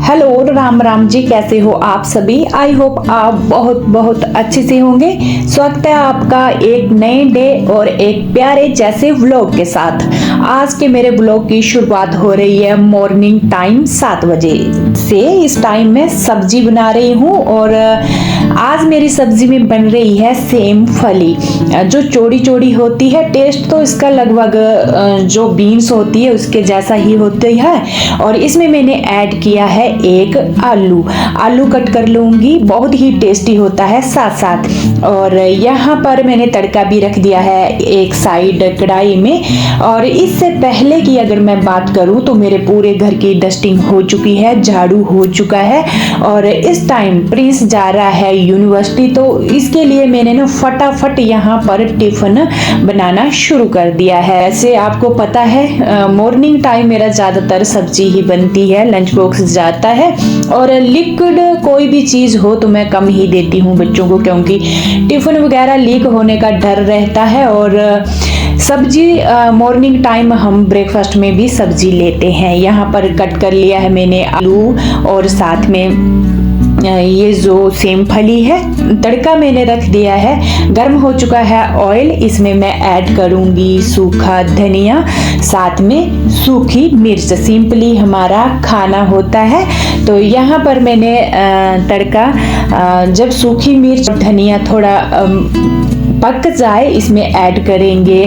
Hello Ram Ram ji, कैसे हो आप सभी। आई होप आप बहुत बहुत अच्छे से होंगे। स्वागत है आपका एक नए डे और एक प्यारे जैसे व्लॉग के साथ। आज के मेरे व्लॉग की शुरुआत हो रही है मॉर्निंग टाइम 7 बजे से। इस टाइम में सब्जी बना रही हूँ और आज मेरी सब्जी में बन रही है सेम फली, जो चौड़ी चौड़ी होती है। टेस्ट तो इसका लगभग जो बीन्स होती है उसके जैसा ही होती है। और इसमें मैंने ऐड किया है एक आलू कट कर लूंगी, बहुत ही टेस्टी होता है साथ साथ। और यहाँ पर मैंने तड़का भी रख दिया है एक साइड कढ़ाई में। और इससे पहले की अगर मैं बात करूँ तो मेरे पूरे घर की डस्टिंग हो चुकी है, झाड़ू हो चुका है। और इस टाइम प्रिंस जा रहा है यूनिवर्सिटी, तो इसके लिए मैंने ना फटाफट यहाँ पर टिफिन बनाना शुरू कर दिया है। ऐसे आपको पता है मॉर्निंग टाइम मेरा ज्यादातर सब्जी ही बनती है, लंच बॉक्स जाता है। और लिक्विड कोई भी चीज हो तो मैं कम ही देती हूँ बच्चों को, क्योंकि टिफिन वगैरह लीक होने का डर रहता है। और सब्जी मॉर्निंग टाइम हम ब्रेकफास्ट में भी सब्जी लेते हैं। यहाँ पर कट कर लिया है मैंने आलू और साथ में ये जो सेम फली है। तड़का मैंने रख दिया है, गर्म हो चुका है ऑयल। इसमें मैं ऐड करूंगी सूखा धनिया, साथ में सूखी मिर्च। सिंपली हमारा खाना होता है। तो यहाँ पर मैंने तड़का, जब सूखी मिर्च और धनिया थोड़ा पक जाए, इसमें ऐड करेंगे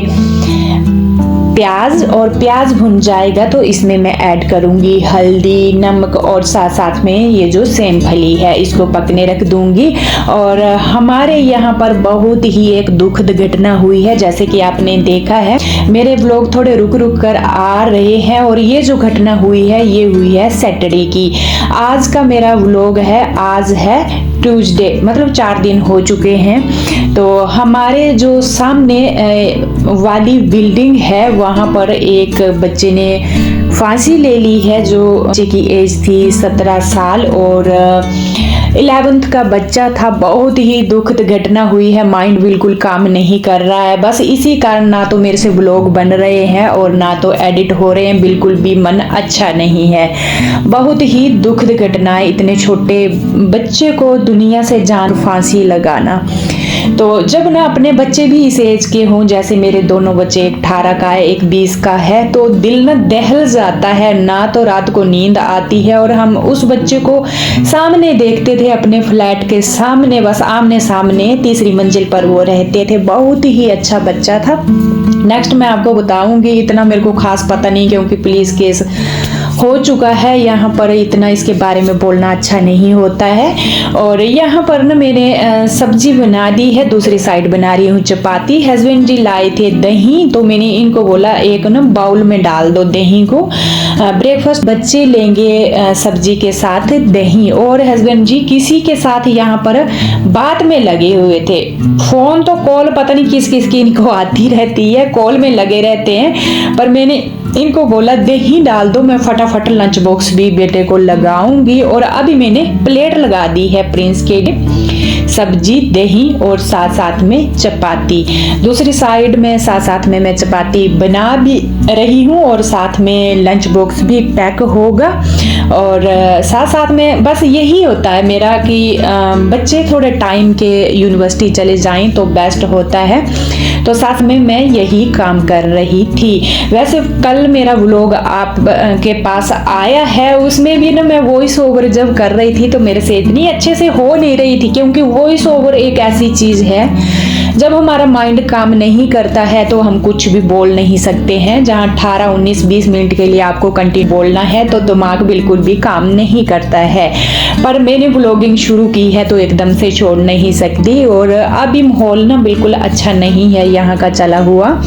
प्याज। और प्याज भुन जाएगा तो इसमें मैं ऐड करूंगी हल्दी, नमक और साथ साथ में ये जो सेम फली है इसको पकने रख दूंगी। और हमारे यहाँ पर बहुत ही एक दुखद घटना हुई है, जैसे कि आपने देखा है मेरे व्लॉग थोड़े रुक रुक कर आ रहे हैं। और ये जो घटना हुई है ये हुई है सैटरडे की। आज का मेरा व्लॉग है, आज है ट्यूसडे, मतलब 4 दिन हो चुके हैं। तो हमारे जो सामने वाली बिल्डिंग है वहाँ पर एक बच्चे ने फांसी ले ली है। जो बच्चे की एज थी 17 साल और 11th का बच्चा था। बहुत ही दुखद घटना हुई है, माइंड बिल्कुल काम नहीं कर रहा है। बस इसी कारण ना तो मेरे से व्लॉग बन रहे हैं और ना तो एडिट हो रहे हैं, बिल्कुल भी मन अच्छा नहीं है। बहुत ही दुखद घटना है, इतने छोटे बच्चे को दुनिया से जान फांसी लगाना। तो जब ना अपने बच्चे भी इस एज के हों, जैसे मेरे दोनों बच्चे, एक 18 का है एक 20 का है, तो दिल ना दहल जाता है, ना तो रात को नींद आती है। और हम उस बच्चे को सामने देखते थे, अपने फ्लैट के सामने, बस आमने सामने 3री मंजिल पर वो रहते थे। बहुत ही अच्छा बच्चा था। नेक्स्ट मैं आपको बताऊंगी, इतना मेरे को खास पता नहीं क्योंकि पुलिस केस हो चुका है, यहाँ पर इतना इसके बारे में बोलना अच्छा नहीं होता है। और यहाँ पर ना मैंने सब्जी बना दी है, दूसरी साइड बना रही हूँ चपाती। हस्बैंड जी लाए थे दही, तो मैंने इनको बोला एक ना बाउल में डाल दो दही को। ब्रेकफास्ट बच्चे लेंगे सब्जी के साथ दही। और हस्बैंड जी किसी के साथ यहाँ पर बात में लगे हुए थे। फोन तो कॉल पता नहीं किस किस की इनको आती रहती है, कॉल में लगे रहते हैं। पर मैंने इनको बोला दही डाल दो, मैं फटाफट लंच बॉक्स भी बेटे को लगाऊंगी। और अभी मैंने प्लेट लगा दी है प्रिंस के लिए, सब्जी दही और साथ साथ में चपाती। दूसरी साइड में साथ साथ में मैं चपाती बना भी रही हूँ और साथ में लंच बॉक्स भी पैक होगा। और साथ साथ में बस यही होता है मेरा कि बच्चे थोड़े टाइम के यूनिवर्सिटी चले जाएं तो बेस्ट होता है। तो साथ में मैं यही काम कर रही थी। वैसे कल मेरा व्लॉग आप के पास आया है, उसमें भी ना मैं वॉइस ओवर जब कर रही थी तो मेरे से इतनी अच्छे से हो नहीं रही थी, क्योंकि वॉइस ओवर एक ऐसी चीज है जब हमारा माइंड काम नहीं करता है तो हम कुछ भी बोल नहीं सकते हैं। जहाँ 18, 19, 20 मिनट के लिए आपको कंटिन्यू बोलना है तो दिमाग बिल्कुल भी काम नहीं करता है। पर मैंने व्लॉगिंग शुरू की है तो एकदम से छोड़ नहीं सकती। और अभी माहौल ना बिल्कुल अच्छा नहीं है यहाँ का चला हुआ।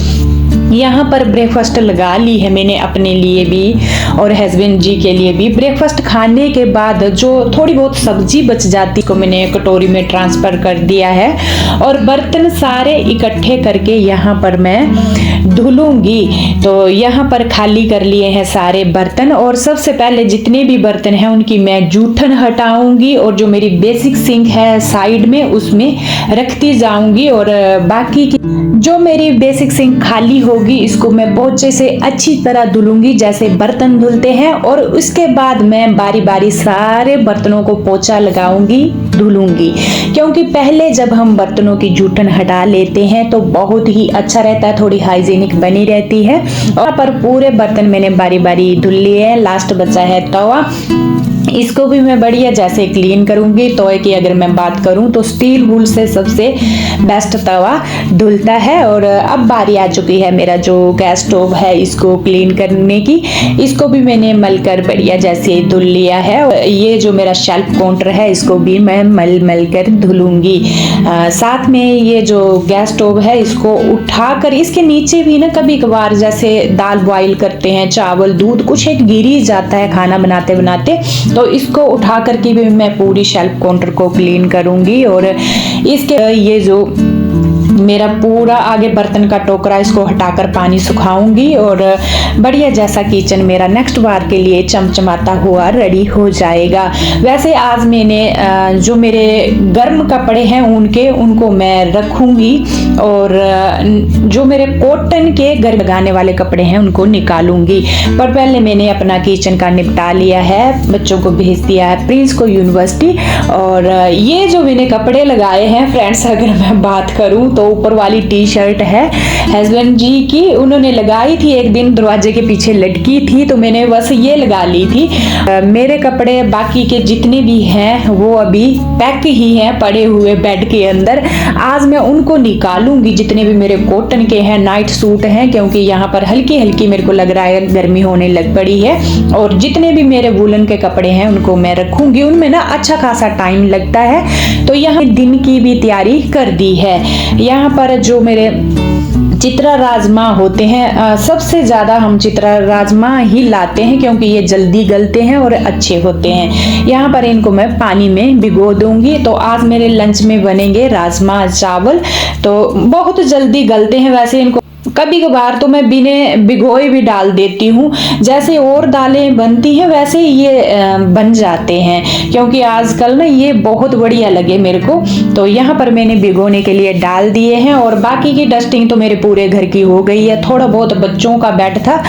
यहाँ पर ब्रेकफास्ट लगा ली है मैंने अपने लिए भी और हस्बैंड जी के लिए भी। ब्रेकफास्ट खाने के बाद जो थोड़ी बहुत सब्जी बच जाती को मैंने कटोरी में ट्रांसफर कर दिया है। और बर्तन सारे इकट्ठे करके यहाँ पर मैं धुलूंगी। तो यहाँ पर खाली कर लिए हैं सारे बर्तन। और सबसे पहले जितने भी बर्तन हैं उनकी मैं जूठन हटाऊंगी और जो मेरी बेसिक सिंक है साइड में उसमें रखती जाऊंगी। और बाकी की जो मेरी बेसिक सिंक खाली हो होगी इसको मैं पोंछे से अच्छी तरह धुलूंगी, जैसे बर्तन धुलते हैं, और उसके बाद मैं बारी बारी सारे बर्तनों को पोंछा लगाऊंगी, धुलूंगी। क्योंकि पहले जब हम बर्तनों की जूठन हटा लेते हैं तो बहुत ही अच्छा रहता है, थोड़ी हाइजीनिक बनी रहती है। और पर पूरे बर्तन मैंने बारी बारी धुल लिए हैं। लास्ट बचा है तवा, इसको भी मैं बढ़िया जैसे क्लीन करूंगी। तवे की अगर मैं बात करूं तो स्टील वूल से सबसे बेस्ट तवा धुलता है। और अब बारी आ चुकी है मेरा जो गैस स्टोव है इसको क्लीन करने की। इसको भी मैंने मलकर बढ़िया जैसे धुल लिया है। और ये जो मेरा शेल्फ काउंटर है इसको भी मैं मल कर धुलूंगी। साथ में ये जो गैस स्टोव है इसको उठाकर इसके नीचे भी ना कभी कभार जैसे दाल बॉईल करते हैं, चावल दूध कुछ एक गिर ही जाता है खाना बनाते बनाते, तो इसको उठा करके भी मैं पूरी शेल्फ काउंटर को क्लीन करूंगी। और इसके ये जो मेरा पूरा आगे बर्तन का टोकरा इसको हटाकर पानी सुखाऊंगी और बढ़िया जैसा किचन मेरा नेक्स्ट बार के लिए चमचमाता हुआ रेडी हो जाएगा। वैसे आज मैंने जो मेरे गर्म कपड़े हैं उनको मैं रखूंगी और जो मेरे कॉटन के घर लगाने वाले कपड़े हैं उनको निकालूंगी। पर पहले मैंने अपना किचन का निपटा लिया है, बच्चों को भेज दिया है प्रिंस को यूनिवर्सिटी। और ये जो मैंने कपड़े लगाए हैं फ्रेंड्स, अगर मैं बात करूं तो ऊपर वाली टी शर्ट है हस्बैंड जी की, उन्होंने लगाई थी एक दिन, दरवाजे के पीछे लटकी थी तो मैंने बस ये लगा ली थी। मेरे कपड़े बाकी के जितने भी हैं वो अभी पैक ही हैं पड़े हुए बेड के अंदर। आज मैं उनको निकालूंगी जितने भी मेरे कॉटन के हैं, नाइट सूट हैं, क्योंकि यहाँ पर हल्की हल्की मेरे को लग रहा है गर्मी होने लग पड़ी है। और जितने भी मेरे वूलन के कपड़े हैं उनको मैं रखूंगी, उनमें ना अच्छा खासा टाइम लगता है। तो यहाँ दिन की भी तैयारी कर दी है। यहाँ पर जो मेरे चित्रा राजमा होते हैं, सबसे ज्यादा हम चित्रा राजमा ही लाते हैं क्योंकि ये जल्दी गलते हैं और अच्छे होते हैं। यहाँ पर इनको मैं पानी में भिगो दूंगी। तो आज मेरे लंच में बनेंगे राजमा चावल, तो बहुत जल्दी गलते हैं। वैसे इनको कभी कभार तो मैं बिना भिगोए भी डाल देती हूँ, जैसे और दालें बनती हैं वैसे ये बन जाते हैं, क्योंकि आजकल ना ये बहुत बढ़िया लगे मेरे को। तो यहाँ पर मैंने भिगोने के लिए डाल दिए हैं और बाकी की डस्टिंग तो मेरे पूरे घर की हो गई है। थोड़ा बहुत बच्चों का बेड था,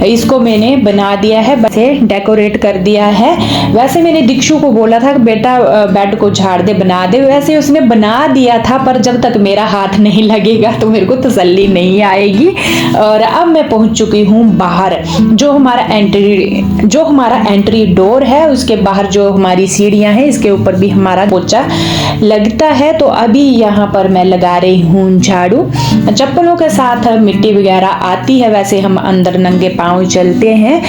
इसको मैंने बना दिया है, बस डेकोरेट कर दिया है। वैसे मैंने दीक्षु को बोला था कि बेटा बेड को झाड़ दे, बना दे, वैसे उसने बना दिया था, पर जब तक मेरा हाथ नहीं लगेगा तो मेरे को तसल्ली नहीं आएगी। और अब मैं पहुंच चुकी हूं बाहर। जो हमारा एंट्री डोर है उसके बाहर जो हमारी सीढ़ियां हैं इसके ऊपर भी हमारा पोछा लगता है। तो अभी यहाँ पर मैं लगा रही हूँ झाड़ू। चप्पलों के साथ मिट्टी वगैरह आती है, वैसे हम अंदर नंगे पांव चलते हैं,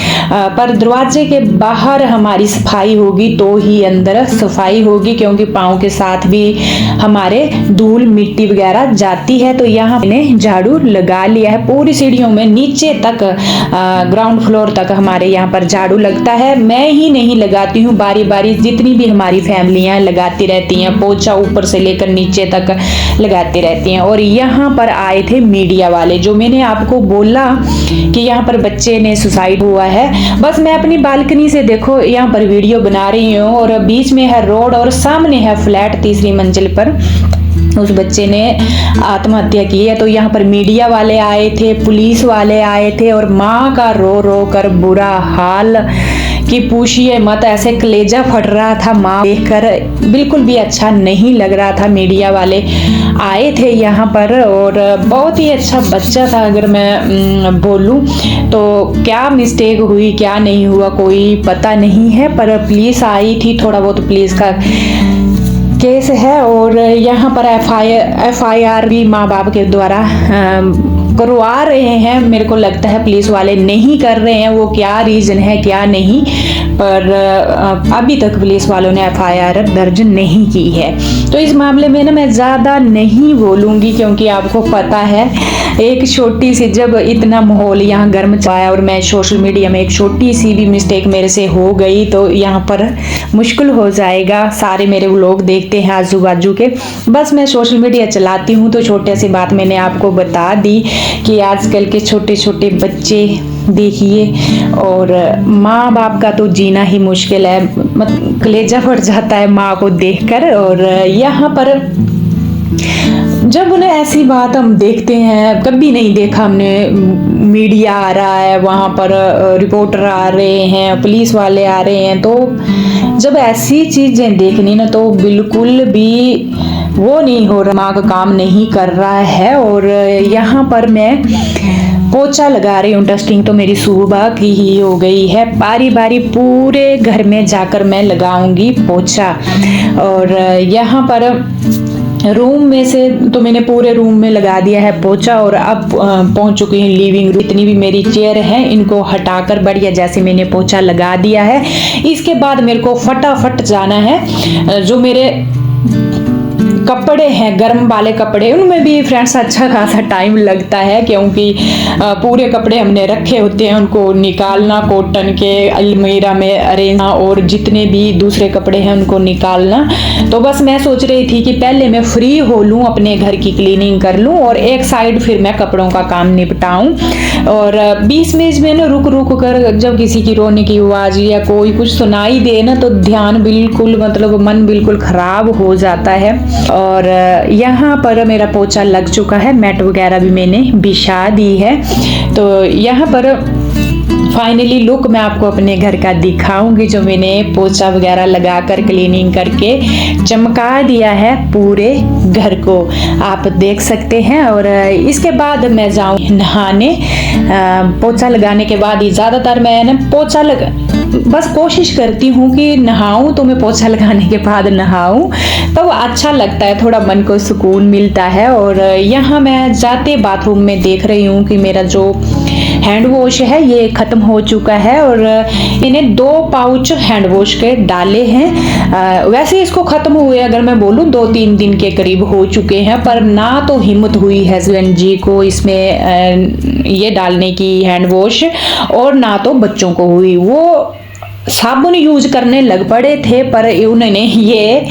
पर दरवाजे के बाहर हमारी सफाई होगी तो ही अंदर सफाई होगी, क्योंकि पांव के साथ भी हमारे धूल मिट्टी वगैरह जाती है। तो यहाँ मैंने झाड़ू लगा लिया है। पूरी सीढ़ियों में नीचे तक ग्राउंड फ्लोर तक हमारे यहाँ पर झाड़ू लगता है। मैं ही नहीं लगाती हूँ, बारी बारी जितनी भी हमारी फैमिलियां लगाती रहती हैं, पोछा ऊपर से लेकर नीचे तक लगाती रहती हैं। और यहाँ पर आए थे मीडिया वाले, जो मैंने आपको बोला कि यहाँ पर बच्चे ने सुसाइड हुआ है। बस मैं अपनी बालकनी से देखो यहाँ पर वीडियो बना रही हूँ और बीच में है रोड और सामने है फ्लैट, तीसरी मंजिल पर उस बच्चे ने आत्महत्या की है। तो यहाँ पर मीडिया वाले आए थे, पुलिस वाले आए थे और माँ का रो रो कर बुरा हाल कि पूछिए मत, ऐसे कलेजा फट रहा था माँ देखकर, बिल्कुल भी अच्छा नहीं लग रहा था। मीडिया वाले आए थे यहाँ पर और बहुत ही अच्छा बच्चा था। अगर मैं बोलूँ तो क्या मिस्टेक हुई क्या नहीं हुआ कोई पता नहीं है, पर पुलिस आई थी, थोड़ा बहुत पुलिस का केस है। और यहाँ पर एफआईआर भी माँ बाप के द्वारा करवा रहे हैं। मेरे को लगता है पुलिस वाले नहीं कर रहे हैं, वो क्या रीजन है क्या नहीं, पर अभी तक पुलिस वालों ने एफआईआर दर्ज नहीं की है। तो इस मामले में ना मैं ज़्यादा नहीं बोलूँगी, क्योंकि आपको पता है एक छोटी सी, जब इतना माहौल यहाँ गर्म चलाया और मैं सोशल मीडिया में एक छोटी सी भी मिस्टेक मेरे से हो गई तो यहाँ पर मुश्किल हो जाएगा। सारे मेरे लोग देखते हैं आजू बाजू के, बस मैं सोशल मीडिया चलाती हूँ तो छोटी सी बात मैंने आपको बता दी कि आजकल के छोटे छोटे बच्चे देखिए, और माँ बाप का तो जीना ही मुश्किल है, कलेजा फट जाता है माँ को देखकर। और यहाँ पर जब उन्हें ऐसी बात हम देखते हैं, कभी नहीं देखा हमने, मीडिया आ रहा है, वहाँ पर रिपोर्टर आ रहे हैं, पुलिस वाले आ रहे हैं, तो जब ऐसी चीज़ें देखनी ना तो बिल्कुल भी वो नहीं हो रहा, दिमाग काम नहीं कर रहा है। और यहाँ पर मैं पोछा लगा रही हूँ। डस्टिंग तो मेरी सुबह की ही हो गई है, बारी बारी पूरे घर में जाकर मैं लगाऊंगी पोछा। और यहाँ पर रूम में से तो मैंने पूरे रूम में लगा दिया है पोछा, और अब पहुंच चुकी हूँ लिविंग रूम। इतनी भी मेरी चेयर है इनको हटाकर बढ़िया जैसे मैंने पोछा लगा दिया है। इसके बाद मेरे को फटाफट जाना है, जो मेरे कपड़े हैं गर्म वाले कपड़े, उनमें भी फ्रेंड्स अच्छा खासा टाइम लगता है, क्योंकि पूरे कपड़े हमने रखे होते हैं, उनको निकालना, कॉटन के अलमीरा में अरेंजना, और जितने भी दूसरे कपड़े हैं उनको निकालना। तो बस मैं सोच रही थी कि पहले मैं फ्री हो लूँ, अपने घर की क्लीनिंग कर लूँ, और एक साइड फिर मैं कपड़ों का काम निपटाऊँ। और बीच में ना रुक रुक कर जब किसी की रोने की आवाज़ या कोई कुछ सुनाई दे ना, तो ध्यान बिल्कुल मतलब मन बिल्कुल खराब हो जाता है। और यहाँ पर मेरा पोछा लग चुका है, मैट वगैरह भी मैंने बिछा दी है। तो यहाँ पर फाइनली लुक मैं आपको अपने घर का दिखाऊंगी, जो मैंने पोछा वगैरह लगाकर क्लीनिंग करके चमका दिया है पूरे घर को, आप देख सकते हैं। और इसके बाद मैं जाऊँ नहाने। पोछा लगाने के बाद ही ज़्यादातर मैं ना पोछा बस कोशिश करती हूँ कि नहाऊं तो मैं पोछा लगाने के बाद नहाऊं, तो अच्छा लगता है, थोड़ा मन को सुकून मिलता है। और यहाँ मैं जाते बाथरूम में देख रही हूँ कि मेरा जो हैंड वॉश है ये ख़त्म हो चुका है, और इन्हें 2 पाउच हैंड वॉश के डाले हैं। वैसे इसको ख़त्म हुए अगर मैं बोलूँ 2-3 दिन के करीब हो चुके हैं, पर ना तो हिम्मत हुई हस्बैंड जी को इसमें ये डालने की हैंड वॉश, और ना तो बच्चों को हुई। वो साबुन यूज करने लग पड़े थे, पर उन्होंने ये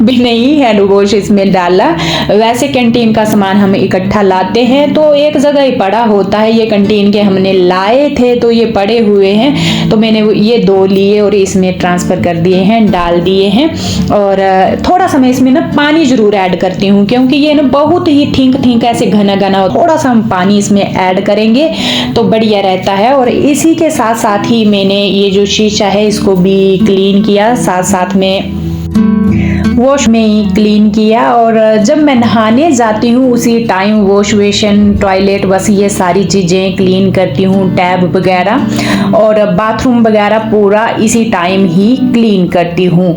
भी नहीं हैंड वॉश इसमें डाला। वैसे कैंटीन का सामान हम इकट्ठा लाते हैं तो एक जगह ही पड़ा होता है, ये कैंटीन के हमने लाए थे तो ये पड़े हुए हैं, तो मैंने ये 2 लिए और इसमें ट्रांसफ़र कर दिए हैं, डाल दिए हैं। और थोड़ा सा मैं इसमें ना पानी ज़रूर ऐड करती हूँ, क्योंकि ये ना बहुत ही ठीक ऐसे घना घना, थोड़ा सा हम पानी इसमें ऐड करेंगे तो बढ़िया रहता है। और इसी के साथ साथ ही मैंने ये जो शीशा है इसको भी क्लीन किया, साथ साथ में वॉश में ही क्लीन किया। और जब मैं नहाने जाती हूँ उसी टाइम वॉश बेसिन, टॉयलेट, बस ये सारी चीज़ें क्लीन करती हूँ, टैब वगैरह और बाथरूम वगैरह पूरा इसी टाइम ही क्लीन करती हूँ।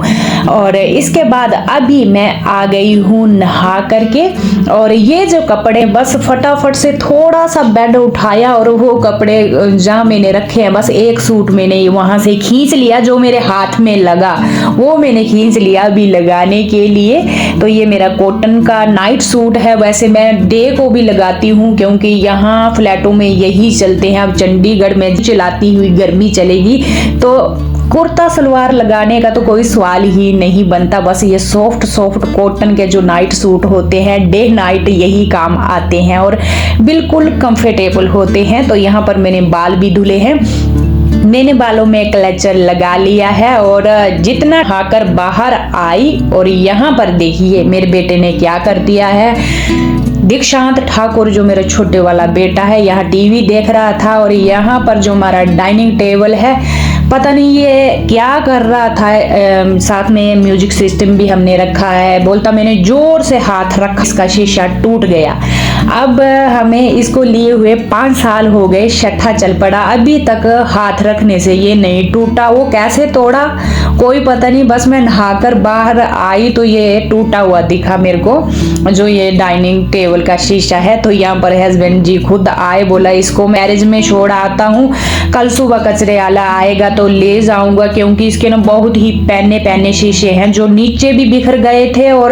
और इसके बाद अभी मैं आ गई हूँ नहा करके, और ये जो कपड़े बस फटाफट से थोड़ा सा बेड उठाया और वो कपड़े जहाँ मैंने रखे हैं, बस एक सूट मैंने वहाँ से खींच लिया, जो मेरे हाथ में लगा वो मैंने खींच लिया अभी लगाने के लिए। तो ये मेरा कॉटन का नाइट सूट है। वैसे मैं डे को भी लगाती हूँ, क्योंकि यहाँ फ्लैटों में यही चलते हैं। अब चंडीगढ़ में चलाती हुई गर्मी चलेगी तो कुर्ता सलवार लगाने का तो कोई सवाल ही नहीं बनता। बस ये सॉफ्ट कॉटन के जो नाइट सूट होते हैं, डे नाइट यही काम आते हैं और बिल्कुल कंफर्टेबल होते हैं। तो यहाँ पर मैंने बाल भी धुले हैं, मैंने बालों में क्लचर लगा लिया है और जितना खाकर बाहर आई। और यहाँ पर देखिए मेरे बेटे ने क्या कर दिया है। दीक्षांत ठाकुर जो मेरा छोटे वाला बेटा है, यहाँ टीवी देख रहा था, और यहाँ पर जो हमारा डाइनिंग टेबल है, पता नहीं ये क्या कर रहा था। साथ में म्यूजिक सिस्टम भी हमने रखा है। बोलता मैंने जोर से हाथ रखा, इसका शीशा टूट गया। अब हमें इसको लिए हुए 5 साल हो गए, छठा चल पड़ा, अभी तक हाथ रखने से ये नहीं टूटा। वो कैसे तोड़ा कोई पता नहीं। बस मैं नहाकर बाहर आई तो ये टूटा हुआ दिखा मेरे को, जो ये डाइनिंग टेबल का शीशा है। तो यहाँ पर हस्बैंड जी खुद आए, बोला इसको मैरिज में छोड़ आता हूँ, कल सुबह कचरे वाला आएगा तो ले जाऊंगा, क्योंकि इसके ना बहुत ही पहने शीशे हैं जो नीचे भी बिखर गए थे। और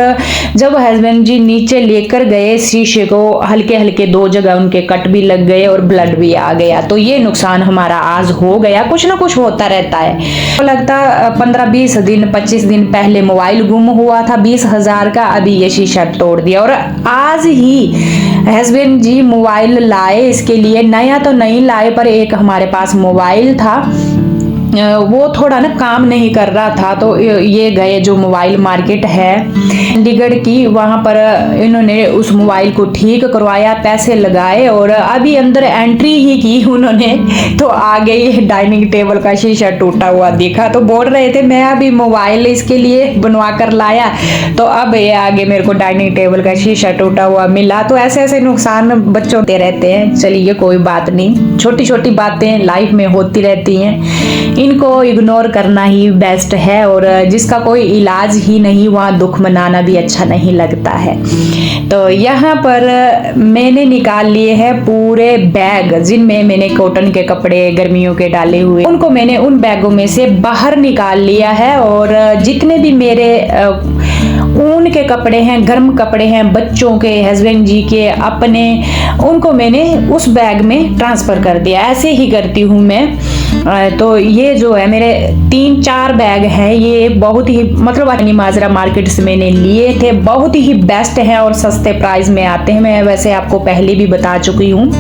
जब हस्बैंड जी नीचे लेकर गए शीशे को, हल्के हल्के 2 जगह उनके कट भी लग गए और ब्लड भी आ गया। तो ये नुकसान हमारा आज हो गया। कुछ ना कुछ होता रहता है। तो लगता 15-20 दिन 25 दिन पहले मोबाइल गुम हुआ था 20,000 का, अभी ये शीशा तोड़ दिया। और आज ही हस्बैंड जी मोबाइल लाए, इसके लिए नया तो नहीं लाए पर एक हमारे पास मोबाइल था वो थोड़ा ना काम नहीं कर रहा था, तो ये गए जो मोबाइल मार्केट है चंडीगढ़ की, वहाँ पर इन्होंने उस मोबाइल को ठीक करवाया, पैसे लगाए और अभी अंदर एंट्री ही की उन्होंने तो आगे ये डाइनिंग टेबल का शीशा टूटा हुआ दिखा। तो बोल रहे थे मैं अभी मोबाइल इसके लिए बनवा कर लाया, तो अब ये आगे मेरे को डाइनिंग टेबल का शीशा टूटा हुआ मिला। तो ऐसे ऐसे नुकसान बच्चों होते रहते हैं। चलिए कोई बात नहीं, छोटी छोटी बातें लाइफ में होती रहती हैं, इनको इग्नोर करना ही बेस्ट है। और जिसका कोई इलाज ही नहीं वहाँ दुख मनाना भी अच्छा नहीं लगता है। तो यहाँ पर मैंने निकाल लिए हैं पूरे बैग जिनमें मैंने कॉटन के कपड़े गर्मियों के डाले हुए, उनको मैंने उन बैगों में से बाहर निकाल लिया है। और जितने भी मेरे ऊन के कपड़े हैं, गर्म कपड़े हैं, बच्चों के, हस्बैंड जी के, अपने, उनको मैंने उस बैग में ट्रांसफर कर दिया। ऐसे ही करती हूँ मैं। तो ये जो है मेरे 3-4 बैग हैं, ये बहुत ही मतलब माजरा मार्केट से मैंने लिए थे, बहुत ही बेस्ट हैं और सस्ते प्राइस में आते हैं। मैं वैसे आपको पहले भी बता चुकी हूँ।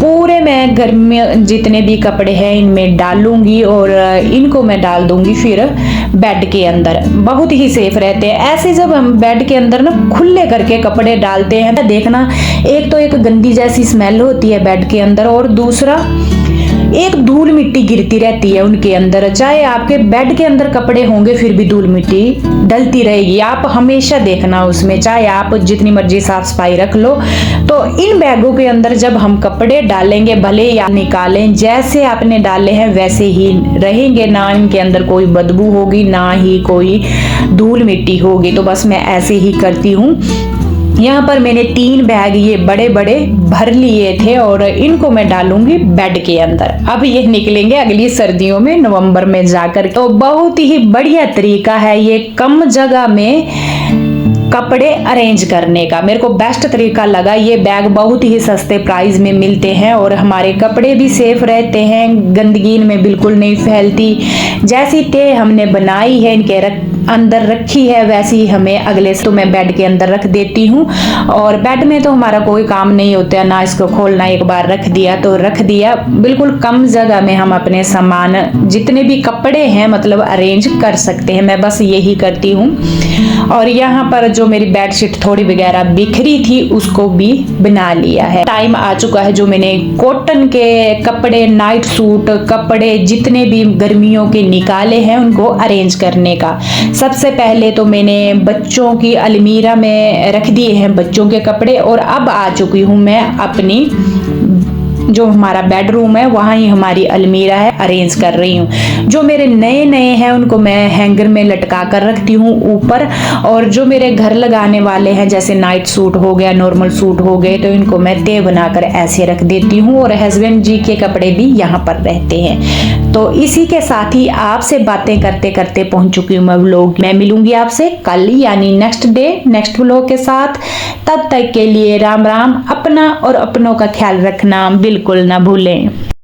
पूरे मैं घर में जितने भी कपड़े हैं इनमें डालूंगी और इनको मैं डाल दूंगी फिर बेड के अंदर, बहुत ही सेफ रहते हैं। ऐसे जब हम बेड के अंदर ना खुले करके कपड़े डालते हैं, देखना एक तो एक गंदी जैसी स्मेल होती है बेड के अंदर, और दूसरा एक धूल मिट्टी गिरती रहती है उनके अंदर। चाहे आपके बेड के अंदर कपड़े होंगे फिर भी धूल मिट्टी डलती रहेगी। आप हमेशा देखना उसमें, चाहे आप जितनी मर्जी साफ सफाई रख लो। तो इन बैगों के अंदर जब हम कपड़े डालेंगे, भले या निकालें, जैसे आपने डाले हैं वैसे ही रहेंगे, ना इनके अंदर कोई बदबू होगी ना ही कोई धूल मिट्टी होगी। तो बस मैं ऐसे ही करती हूँ। यहाँ पर मैंने 3 बैग ये बड़े बड़े भर लिए थे और इनको मैं डालूंगी बेड के अंदर। अब ये निकलेंगे अगली सर्दियों में, नवंबर में जाकर। तो बहुत ही बढ़िया तरीका है ये कम जगह में कपड़े अरेंज करने का, मेरे को बेस्ट तरीका लगा। ये बैग बहुत ही सस्ते प्राइस में मिलते हैं और हमारे कपड़े भी सेफ रहते हैं, गंदगी इनमें बिल्कुल नहीं फैलती। जैसी टे हमने बनाई है इनके अंदर रखी है वैसी ही हमें अगले से तो मैं बेड के अंदर रख देती हूँ। और बेड में तो हमारा कोई काम नहीं होता है ना, इसको खोलना, एक बार रख दिया तो रख दिया। बिल्कुल कम जगह में हम अपने सामान जितने भी कपड़े हैं मतलब अरेंज कर सकते हैं। मैं बस यही करती हूँ। और यहाँ पर जो मेरी बेडशीट थोड़ी वगैरह बिखरी थी उसको भी बना लिया है। टाइम आ चुका है जो मैंने कॉटन के कपड़े, नाइट सूट कपड़े जितने भी गर्मियों के निकाले हैं उनको अरेंज करने का। सबसे पहले तो मैंने बच्चों की अलमीरा में रख दिए हैं बच्चों के कपड़े, और अब आ चुकी हूँ मैं अपनी जो हमारा बेडरूम है वहाँ ही हमारी अलमीरा है, अरेंज कर रही हूँ। जो मेरे नए नए हैं उनको मैं हैंगर में लटका कर रखती हूँ ऊपर, और जो मेरे घर लगाने वाले हैं जैसे नाइट सूट हो गया, नॉर्मल सूट हो गए, तो इनको मैं तय बनाकर ऐसे रख देती हूँ। और हस्बैंड जी के कपड़े भी यहाँ पर रहते हैं। तो इसी के साथ ही आपसे बातें करते करते पहुंच चुकी हूँ मैं व्लॉग। मैं मिलूंगी आपसे कल यानी नेक्स्ट डे नेक्स्ट व्लॉग के साथ। तब तक के लिए राम राम। अपना और अपनों का ख्याल रखना बिल्कुल ना भूलें।